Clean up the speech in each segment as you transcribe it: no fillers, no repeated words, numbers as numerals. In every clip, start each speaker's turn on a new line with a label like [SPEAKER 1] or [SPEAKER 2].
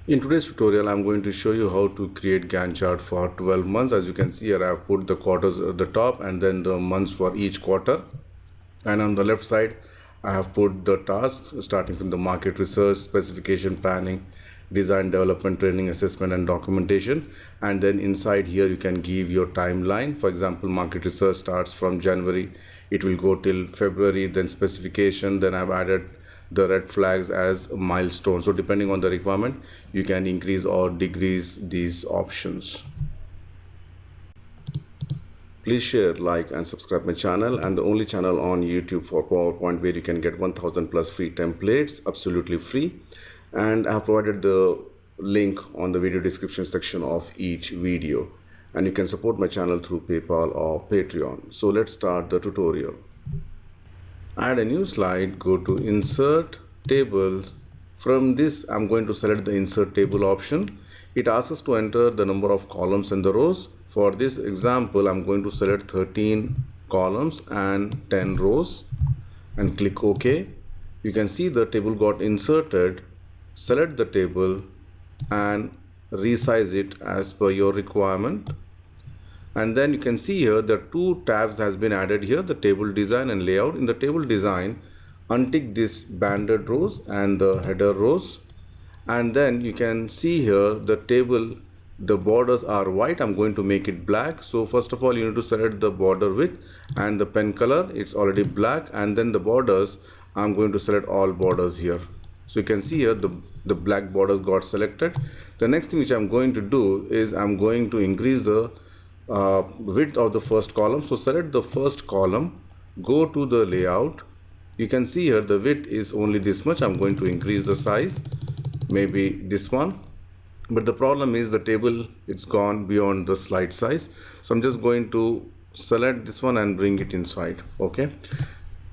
[SPEAKER 1] In today's tutorial, I'm going to show you how to create Gantt chart for 12 months. As you can see here, I've put the quarters at the top and then the months for each quarter. And on the left side, I have put the tasks starting from the market research, specification planning, design development, training, assessment, and documentation. And then inside here, you can give your timeline. For example, market research starts from January. It will go till February, then specification. Then I've added the red flags as milestones. So depending on the requirement, you can increase or decrease these options. Please share, like, and subscribe my channel, and the only channel on YouTube for PowerPoint where you can get 1000 plus free templates absolutely free. And I have provided the link on the video description section of each video, and you can support my channel through PayPal or Patreon. So let's start the tutorial. Add a new slide, go to insert tables. From this, I'm going to select the insert table option. It asks us to enter the number of columns and the rows. For this example, I'm going to select 13 columns and 10 rows and click OK. You can see the table got inserted. Select the table and resize it as per your requirement. And then you can see here the two tabs has been added here, the table design and layout. In the table design, untick this banded rows and the header rows, and then you can see here the table, the borders are white. I'm going to make it black. So first of all, you need to select the border width and the pen color, it's already black. And then the borders, I'm going to select all borders here. So you can see here the black borders got selected. The next thing which I'm going to do is I'm going to increase the width of the first column. So select the first column, go to the layout. You can see here the width is only this much. I'm going to increase the size, maybe this one. But the problem is the table, it's gone beyond the slide size. So I'm just going to select this one and bring it inside. Okay.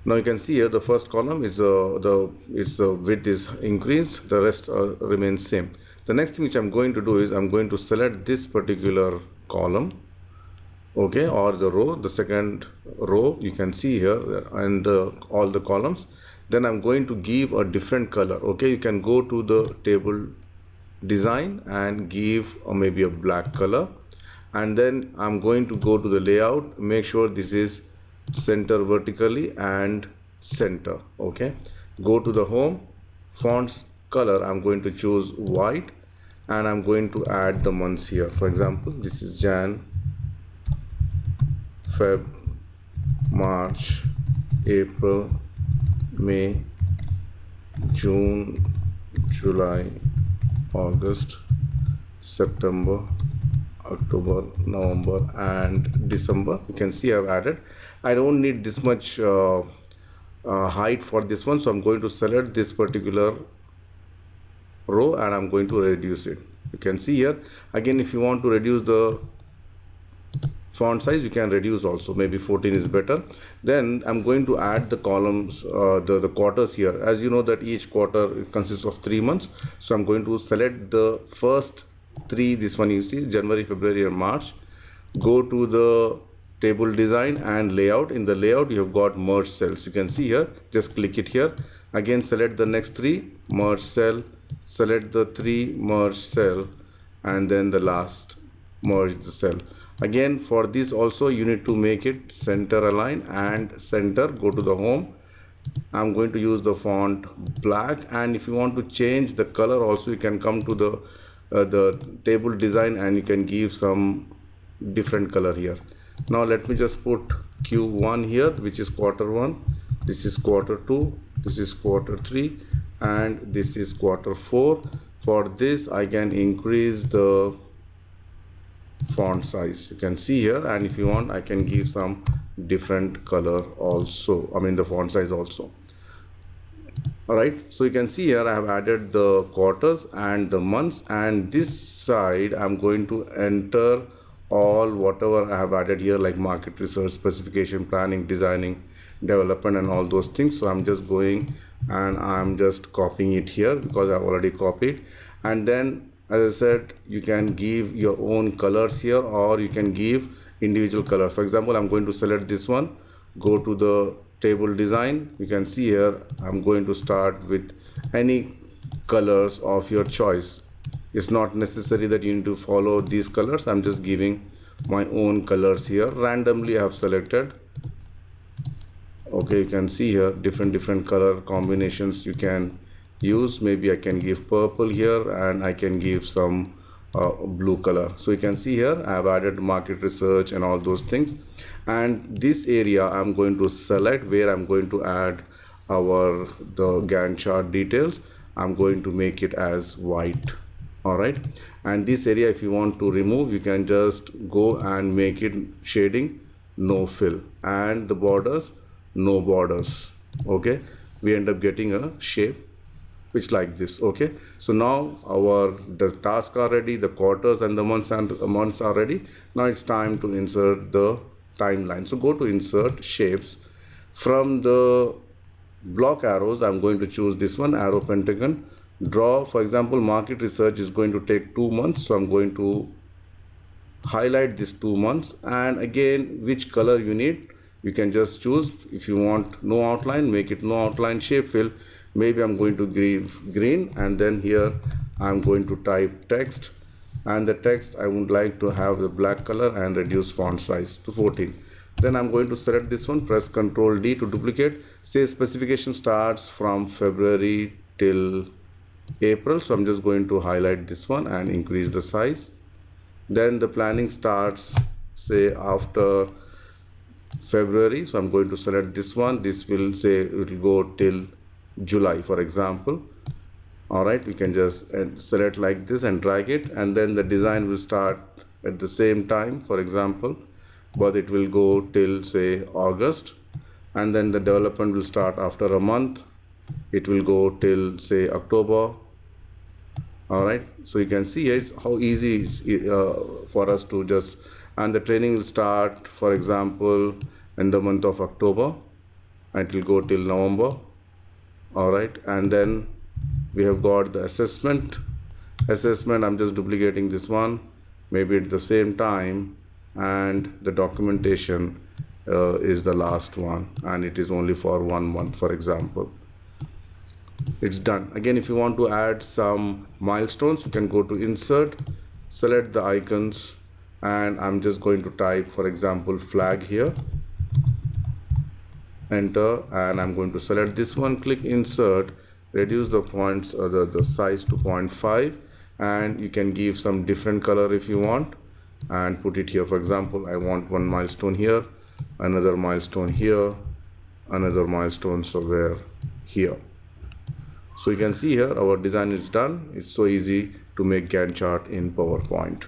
[SPEAKER 1] Now you can see here the first column is the width is increased, the rest remains same. The next thing which I'm going to do is I'm going to select this particular column, okay, or the row, the second row you can see here, and all the columns. Then I'm going to give a different color. Okay, you can go to the table design and give maybe a black color, and then I'm going to go to the layout, make sure this is center vertically and center. Okay, go to the home, fonts color, I'm going to choose white, and I'm going to add the months here. For example, this is Jan, Feb, March, April, May, June, July, August, September, October, November, and December. You can see I've added. I don't need this much height for this one, so I'm going to select this particular row and I'm going to reduce it. You can see here again, if you want to reduce the font size, you can reduce also, maybe 14 is better. Then I'm going to add the columns, the quarters here. As you know that each quarter consists of 3 months, so I'm going to select the first 3, this one you see, January, February and March. Go to the table design and layout. In the layout you have got merge cells. You can see here, just click it here, again select the next 3, merge cell, select the 3, merge cell, and then the last, merge the cell. Again for this also you need to make it center align and center. Go to the home, I'm going to use the font black, and if you want to change the color also, you can come to the table design and you can give some different color here. Now let me just put Q1 here, which is quarter 1, this is quarter 2, this is quarter 3, and this is quarter 4. For this I can increase the font size, you can see here, and if you want I can give some different color also, I mean the font size also. Alright, so you can see here I have added the quarters and the months, and this side I'm going to enter all whatever I have added here, like market research, specification, planning, designing, development, and all those things. So I'm just going and I'm just copying it here because I've already copied. And then as I said, you can give your own colors here, or you can give individual color. For example, I'm going to select this one, go to the table design. You can see here I'm going to start with any colors of your choice. It's not necessary that you need to follow these colors. I'm just giving my own colors here. Randomly I have selected. Okay, you can see here different color combinations you can use. Maybe I can give purple here, and I can give some blue color. So you can see here I have added market research and all those things. And this area I'm going to select where I'm going to add the Gantt chart details. I'm going to make it as white. All right, and this area, if you want to remove, you can just go and make it shading no fill, and the borders no borders. Okay, we end up getting a shape which like this. Okay, so now the tasks are ready, the quarters and the months are ready. Now it's time to insert the timeline. So go to insert shapes. From the block arrows, I'm going to choose this one, arrow pentagon. Draw, for example, market research is going to take 2 months, so I'm going to highlight this 2 months. And again, which color you need, you can just choose. If you want no outline, make it no outline. Shape fill, maybe I'm going to give green, and then here I'm going to type text, and the text I would like to have the black color and reduce font size to 14. Then I'm going to select this one, press Ctrl D to duplicate. Say specification starts from February till April, so I'm just going to highlight this one and increase the size. Then the planning starts say after February, so I'm going to select this one. This will say it will go till July, for example. All right, you can just select like this and drag it, and then the design will start at the same time, for example, but it will go till say August, and then the development will start after a month. It will go till say October. All right, so you can see it's how easy it's for us to just, and the training will start, for example, in the month of October, and it will go till November. All right, and then we have got the assessment. I'm just duplicating this one, maybe at the same time, and the documentation is the last one, and it is only for 1 month, for example. It's done. Again, if you want to add some milestones, you can go to insert, select the icons, and I'm just going to type, for example, flag here, enter, and I'm going to select this one, click insert, reduce the points or the size to 0.5, and you can give some different color if you want and put it here. For example, I want one milestone here, another milestone here, another milestone somewhere here. So you can see here our design is done. It's so easy to make Gantt chart in PowerPoint.